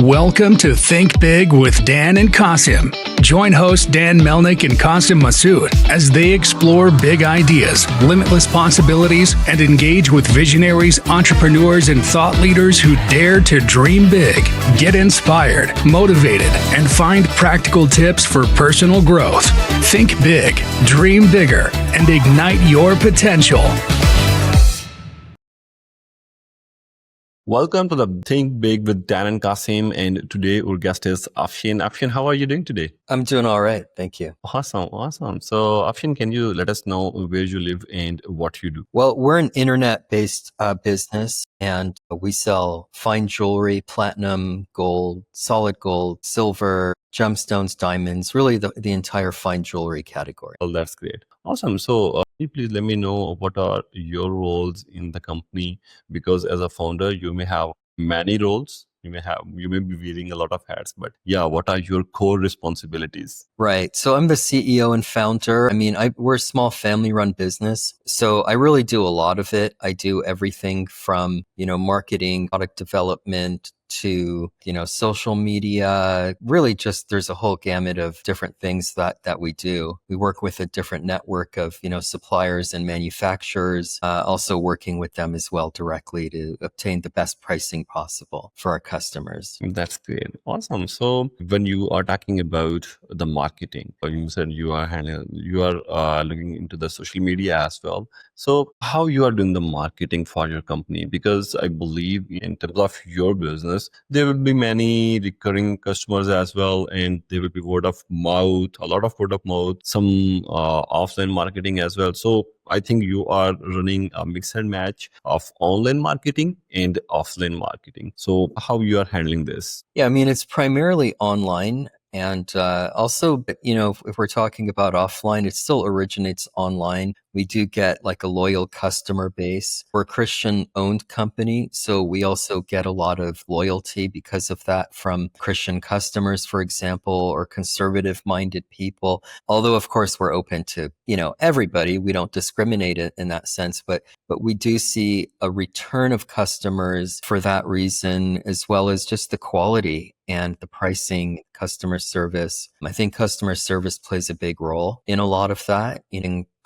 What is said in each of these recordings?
Welcome to Think Big with Dan and Qasim. Join hosts Dan Melnick and Qasim Masood as they explore big ideas, limitless possibilities, and engage with visionaries, entrepreneurs, and thought leaders who dare to dream big, get inspired, motivated, and find practical tips for personal growth. Think big, dream bigger, and ignite your potential. Welcome to the Think Big with Dan and Qasim, and today our guest is Afshin. Afshin, how are you doing today? I'm doing all right, thank you. Awesome. So, Afshin, can you let us know where you live and what you do? Well, we're an internet-based business, and we sell fine jewelry, platinum, gold, solid gold, silver, gemstones, diamonds, really the entire fine jewelry category. Well, that's great. Awesome. So, can you please let me know what are your roles in the company? Because as a founder, you may have many roles. You may be wearing a lot of hats, but yeah, what are your core responsibilities? Right. So I'm the CEO and founder. We're a small family-run business, so I really do a lot of it. I do everything from, marketing, product development, to, social media. Really just there's a whole gamut of different things that we do. We work with a different network of, suppliers and manufacturers, also working with them as well directly to obtain the best pricing possible for our customers. That's great. Awesome. So when you are talking about the marketing, you said you are looking into the social media as well. So how you are doing the marketing for your company? Because I believe in terms of your business, there will be many recurring customers as well, and there will be word of mouth, a lot of word of mouth, some offline marketing as well. So I think you are running a mix and match of online marketing and offline marketing. So how you are handling this? Yeah, it's primarily online. And also, if we're talking about offline, it still originates online. We do get like a loyal customer base. We're a Christian-owned company, so we also get a lot of loyalty because of that from Christian customers, for example, or conservative-minded people. Although, of course, we're open to, everybody. We don't discriminate in that sense, but we do see a return of customers for that reason, as well as just the quality and the pricing, customer service. I think customer service plays a big role in a lot of that.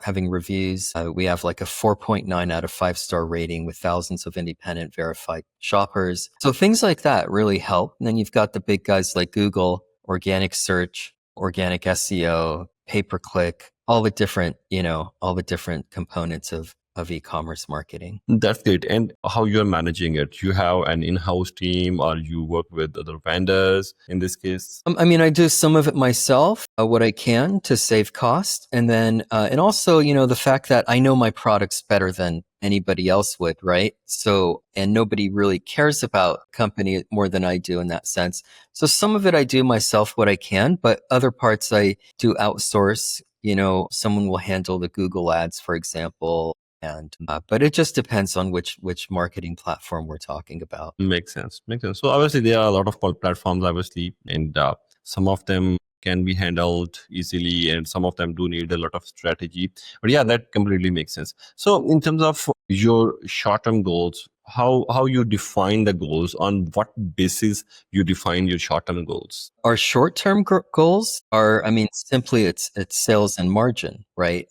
Having reviews, we have like a 4.9 out of 5-star rating with thousands of independent verified shoppers. So things like that really help. And then you've got the big guys like Google, organic search, organic SEO, pay-per-click, all the different components of e-commerce marketing. That's great. And how you're managing it? You have an in-house team, or you work with other vendors in this case? I do some of it myself, what I can to save cost. And then, and also, the fact that I know my products better than anybody else would, right? So, and nobody really cares about company more than I do in that sense. So some of it I do myself, what I can, but other parts I do outsource. Someone will handle the Google ads, for example. But it just depends on which marketing platform we're talking about. Makes sense. So obviously there are a lot of platforms, obviously, and some of them can be handled easily, and some of them do need a lot of strategy. But yeah, that completely makes sense. So in terms of your short-term goals, how you define the goals, on what basis you define your short-term goals? Our short-term goals are, simply it's sales and margin, right?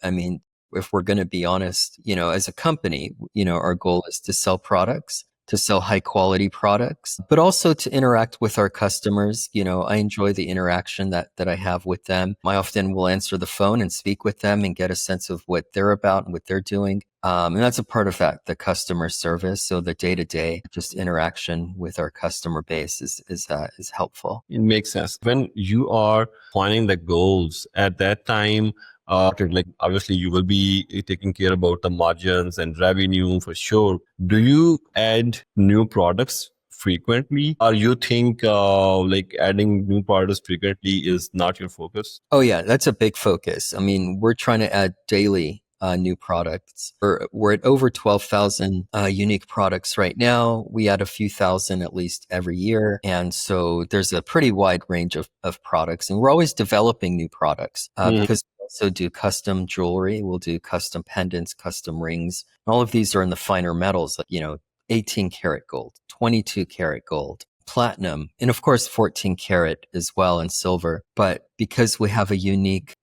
If we're going to be honest, as a company, our goal is to sell products, to sell high quality products, but also to interact with our customers. I enjoy the interaction that I have with them. I often will answer the phone and speak with them and get a sense of what they're about and what they're doing. And that's a part of that, the customer service. So the day-to-day just interaction with our customer base is helpful. It makes sense. When you are planning the goals at that time, like obviously you will be taking care about the margins and revenue for sure. Do you add new products frequently, or you think like adding new products frequently is not your focus? Oh yeah, that's a big focus. We're trying to add daily new products. We're at over 12,000 unique products right now. We add a few thousand at least every year. And so there's a pretty wide range of products. And we're always developing new products because we also do custom jewelry. We'll do custom pendants, custom rings. All of these are in the finer metals, like, 18 karat gold, 22 karat gold, platinum, and of course 14 karat as well, and silver. But because we have a unique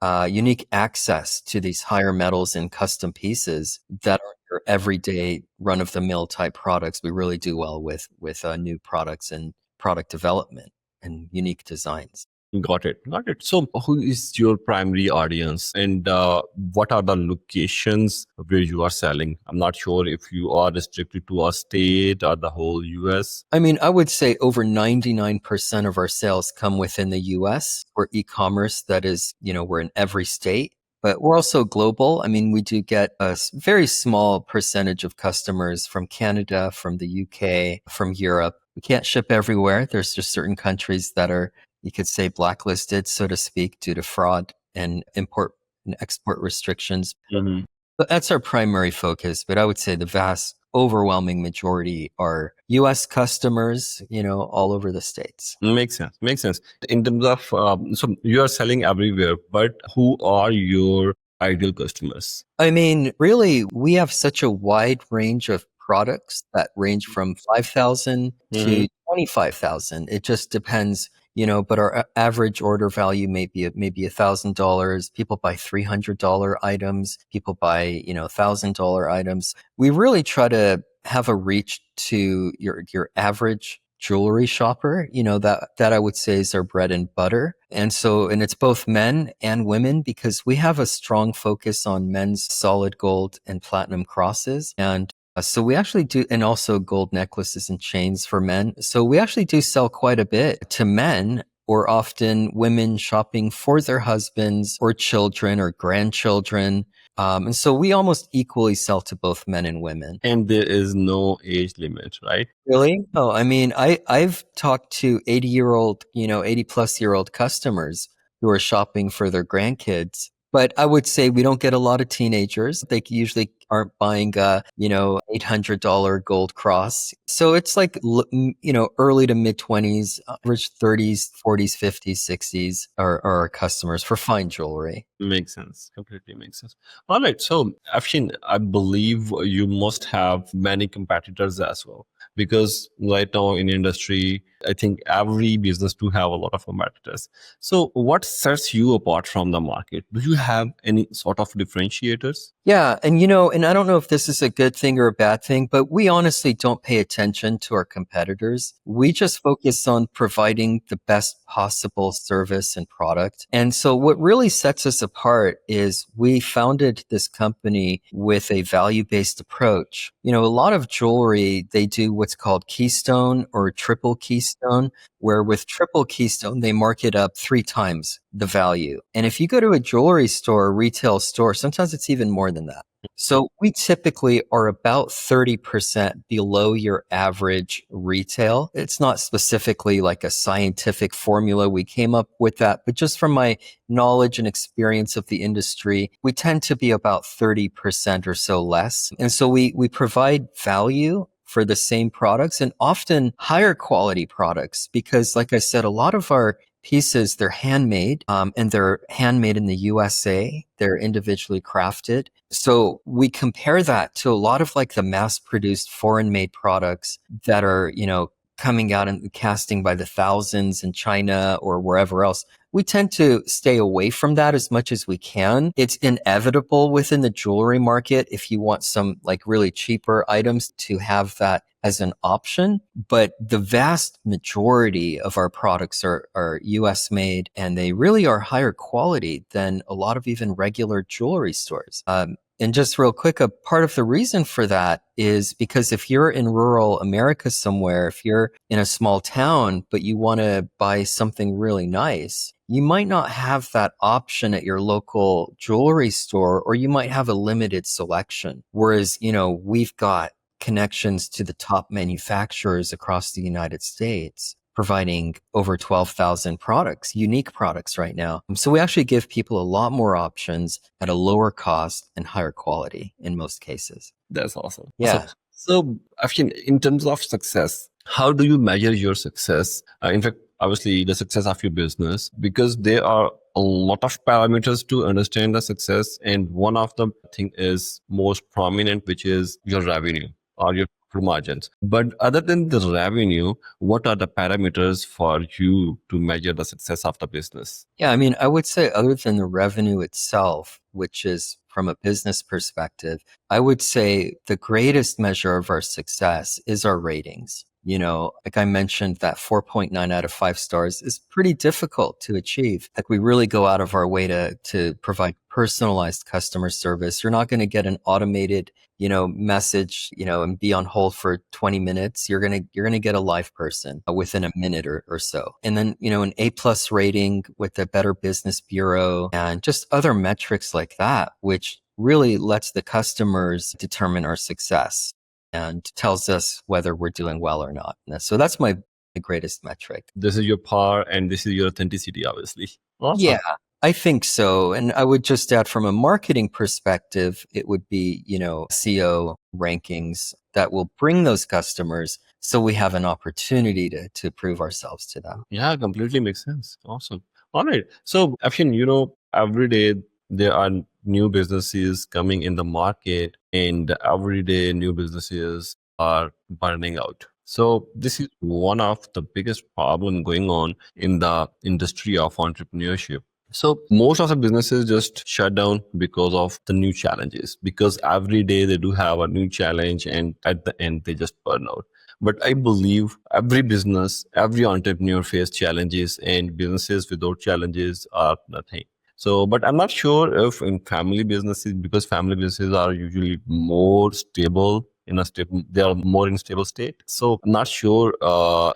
access to these higher metals and custom pieces that are your everyday run of the mill type products, we really do well with new products and product development and unique designs. Got it. Got it. So, who is your primary audience, and what are the locations where you are selling? I'm not sure if you are restricted to a state or the whole US. I mean, I would say over 99% of our sales come within the US. We're e-commerce. That is, we're in every state, but we're also global. I mean, we do get a very small percentage of customers from Canada, from the UK, from Europe. We can't ship everywhere. There's just certain countries that are, you could say, blacklisted, so to speak, due to fraud and import and export restrictions. Mhm. But that's our primary focus. But I would say the vast overwhelming majority are US customers, all over the States. Makes sense. Makes sense. In terms of, so you are selling everywhere, but who are your ideal customers? I mean, really, we have such a wide range of products that range from 5,000 Mhm. to 25,000. It just depends, but our average order value may be $1,000. People buy $300 items. People buy, $1,000 items. We really try to have a reach to your average jewelry shopper, that I would say is our bread and butter. And it's both men and women, because we have a strong focus on men's solid gold and platinum crosses. And so we actually do, and also gold necklaces and chains for men. So we actually do sell quite a bit to men, or often women shopping for their husbands or children or grandchildren. And so we almost equally sell to both men and women. And there is no age limit, right? Really? Oh, I mean, I've talked to 80 plus year old customers who are shopping for their grandkids. But I would say we don't get a lot of teenagers. They usually aren't buying $800 gold cross. So it's like, early to mid 20s, average 30s, 40s, 50s, 60s are our customers for fine jewelry. Makes sense. Completely makes sense. All right. So, Afshin, I believe you must have many competitors as well, because right now in industry, I think every business do have a lot of competitors. So, what sets you apart from the market? Do you have any sort of differentiators? Yeah. And I don't know if this is a good thing or a bad thing, but we honestly don't pay attention to our competitors. We just focus on providing the best possible service and product. And so what really sets us apart is we founded this company with a value-based approach. A lot of jewelry, they do what's called keystone or triple keystone, where with triple keystone, they mark it up 3 times the value. And if you go to a jewelry store, retail store, sometimes it's even more than that. So we typically are about 30% below your average retail. It's not specifically like a scientific formula. We came up with that, but just from my knowledge and experience of the industry, we tend to be about 30% or so less. And so we provide value for the same products, and often higher quality products, because like I said, a lot of our pieces, they're handmade, and they're handmade in the USA. They're individually crafted. So we compare that to a lot of like the mass produced foreign made products that are, coming out and casting by the thousands in China or wherever else. We tend to stay away from that as much as we can. It's inevitable within the jewelry market if you want some like really cheaper items to have that as an option. But the vast majority of our products are US made, and they really are higher quality than a lot of even regular jewelry stores. And just real quick, a part of the reason for that is because if you're in rural America somewhere, if you're in a small town, but you want to buy something really nice, you might not have that option at your local jewelry store, or you might have a limited selection. Whereas, we've got connections to the top manufacturers across the United States, providing over 12,000 products, unique products right now. So we actually give people a lot more options at a lower cost and higher quality in most cases. That's awesome. Yeah. Awesome. So, Afshin, in terms of success, how do you measure your success? In fact, obviously, the success of your business, because there are a lot of parameters to understand the success. And one of them, I think, is most prominent, which is your revenue or your margins. But other than the revenue, what are the parameters for you to measure the success of the business? Yeah, I mean, I would say other than the revenue itself, which is from a business perspective, I would say the greatest measure of our success is our ratings. You know, like I mentioned, that 4.9 out of 5 stars is pretty difficult to achieve. Like we really go out of our way to provide personalized customer service. You're not going to get an automated, message, and be on hold for 20 minutes. You're going to get a live person within a minute or so. And then, an A plus rating with the Better Business Bureau and just other metrics like that, which really lets the customers determine our success and tells us whether we're doing well or not. So that's the greatest metric. This is your power and this is your authenticity, obviously. Awesome. Yeah, I think so. And I would just add from a marketing perspective, it would be, SEO rankings that will bring those customers so we have an opportunity to prove ourselves to them. Yeah, completely makes sense. Awesome. All right. So, Afshin, every day there are new businesses coming in the market, and every day new businesses are burning out. So, this is one of the biggest problem going on in the industry of entrepreneurship. So most of the businesses just shut down because of the new challenges, because every day they do have a new challenge and at the end they just burn out. But I believe every business, every entrepreneur face challenges, and businesses without challenges are nothing. So, but I'm not sure if in family businesses, because family businesses are usually more stable in a stable, they are more in stable state. So I'm not sure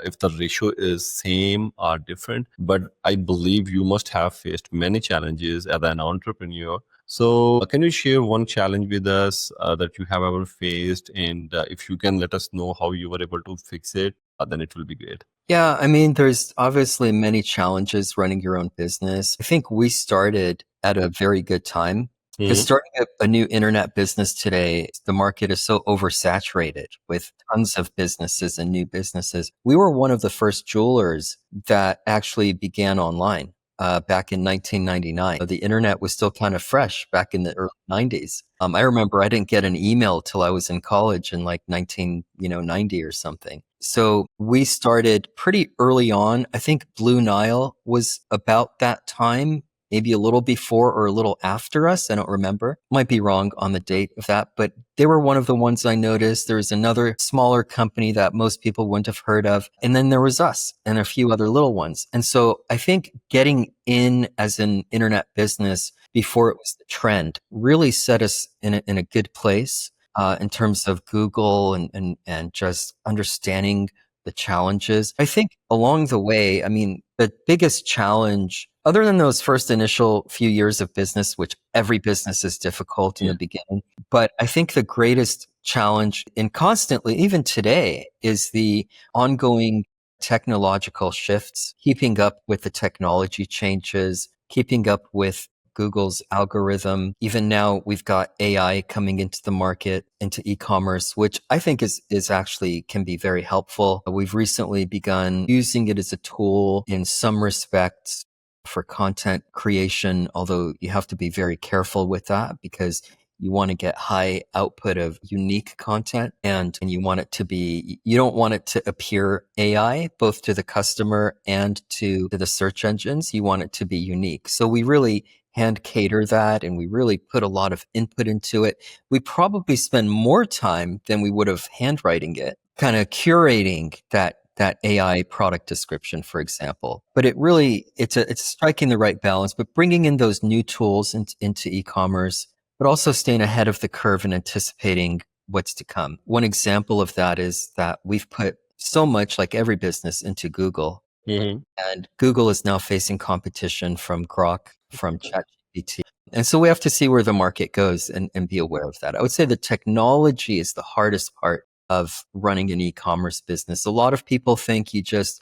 if the ratio is same or different, but I believe you must have faced many challenges as an entrepreneur. So, can you share one challenge with us that you have ever faced? And if you can let us know how you were able to fix it, then it will be great. Yeah, I mean, there's obviously many challenges running your own business. I think we started at a very good time. Because starting a new internet business today, the market is so oversaturated with tons of businesses and new businesses. We were one of the first jewelers that actually began online back in 1999. The internet was still kind of fresh back in the early 90s. I remember I didn't get an email till I was in college in like 1990 or something. So we started pretty early on. I think Blue Nile was about that time, maybe a little before or a little after us. I don't remember. Might be wrong on the date of that, but they were one of the ones I noticed. There was another smaller company that most people wouldn't have heard of. And then there was us and a few other little ones. And so I think getting in as an internet business before it was the trend really set us in a good place in terms of Google and just understanding the challenges. I think along the way, I mean, the biggest challenge, other than those first initial few years of business, which every business is difficult in the beginning, but I think the greatest challenge and constantly, even today, is the ongoing technological shifts, keeping up with the technology changes, keeping up with Google's algorithm. Even now, we've got AI coming into the market, into e-commerce, which I think is actually can be very helpful. We've recently begun using it as a tool in some respects for content creation, although you have to be very careful with that because you want to get high output of unique content and you want it to be, you don't want it to appear AI, both to the customer and to the search engines. You want it to be unique. So we really hand cater that and we really put a lot of input into it. We probably spend more time than we would have handwriting it, kind of curating that AI product description, for example. But it really, it's striking the right balance, but bringing in those new tools into e-commerce, but also staying ahead of the curve and anticipating what's to come. One example of that is that we've put so much, like every business, into Google. Mm-hmm. And Google is now facing competition from Grok, from ChatGPT. And so we have to see where the market goes and be aware of that. I would say the technology is the hardest part of running an e-commerce business. A lot of people think you just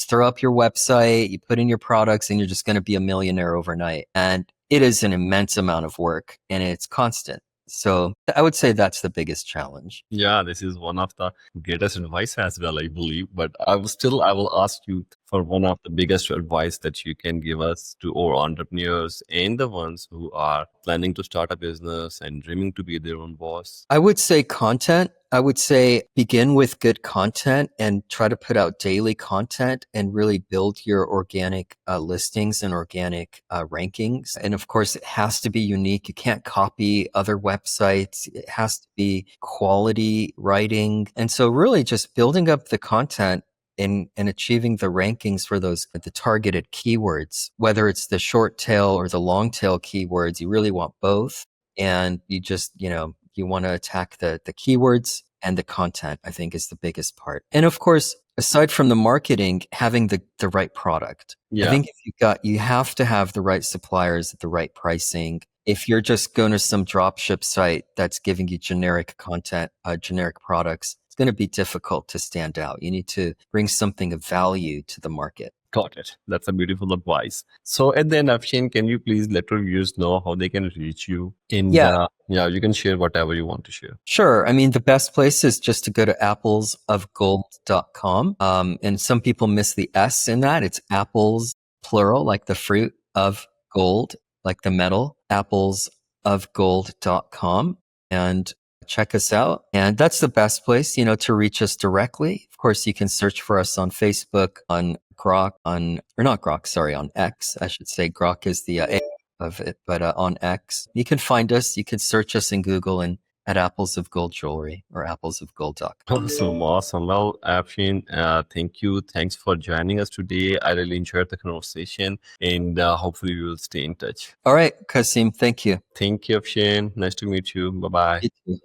throw up your website, you put in your products, and you're just going to be a millionaire overnight. And it is an immense amount of work and it's constant. So I would say that's the biggest challenge. Yeah, this is one of the greatest advice as well, I believe. But I will ask you for one of the biggest advice that you can give us to our entrepreneurs and the ones who are planning to start a business and dreaming to be their own boss. I would say content. I would say begin with good content and try to put out daily content and really build your organic listings and organic rankings. And of course, it has to be unique. You can't copy other websites. It has to be quality writing. And so really just building up the content and achieving the rankings for those, the targeted keywords, whether it's the short tail or the long tail keywords, you really want both. And you just, you want to attack the keywords and the content, I think is the biggest part. And of course, aside from the marketing, having the right product. I Yeah. think if you have to have the right suppliers at the right pricing. If you're just going to some dropship site that's giving you generic content, generic products, it's going to be difficult to stand out. You need to bring something of value to the market. Got it. That's a beautiful advice. So at the end, Afshin, can you please let our viewers know how they can reach you? Yeah. You can share whatever you want to share. Sure. I mean, the best place is just to go to applesofgold.com. And some people miss the S in that. It's apples, plural, like the fruit of gold, like the metal, applesofgold.com. And check us out. And that's the best place, to reach us directly. Of course, you can search for us on Facebook, on Grok, on X, I should say. Grok is the A of it, but on X, you can find us. You can search us in Google and at Apples of Gold Jewelry or applesofgold.com. Awesome. Well, Afshin, thank you. Thanks for joining us today. I really enjoyed the conversation, and hopefully we will stay in touch. All right, Qasim, thank you. Thank you, Afshin. Nice to meet you. Bye-bye. You too.